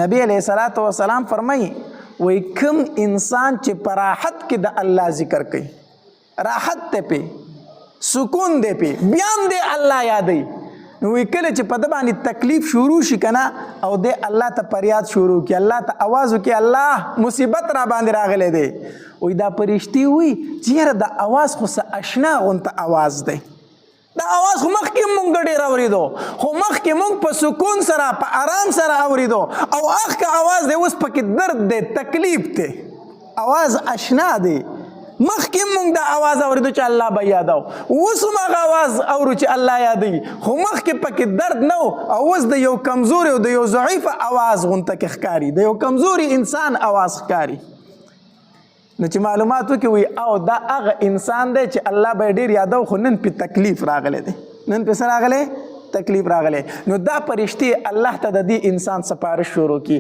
نبی علیہ الصلوۃ والسلام فرمایي وای کوم انسان چې په راحت کې د الله ذکر کوي، راحت ته په سکون دی په بیا هم دی الله یادوي، نو وای کله چې په ده باندې تکلیف شروع شي که نه او دی الله ته فریاد شروع کړي، الله ته آواز وکړي الله مصیبت را باندې راغلی دی، وای دا فرشتې وایي چې یاره دا آواز خو څه اشنا غونته آواز دی، دا آواز خو مخکې مونږ ډېر اورېدو خو مخکې مونږ په سکون سره په آرام سره اورېدو او هغه آواز دی اوس پکې درد دی تکلیف دی، آواز اشنا دی، مخکې مونږ دا آواز اورېدو چې الله به یادو، اوس هم هغه آواز اورو چې الله یادوي خو مخکې پکې درد نه او اوس د یو کمزوري او د یو ضعیفه آواز غونته کې ښکاري، د یو کمزوري انسان آواز ښکاري. نو چې معلومات وکړي وي او دا هغه انسان دی چې الله به یې ډېر یادو خو نن پې تکلیف راغلی دی، نن پې څه راغلی تکلیف راغلی، نو دا فرشتې الله ته د دې انسان سپارش شروع کړي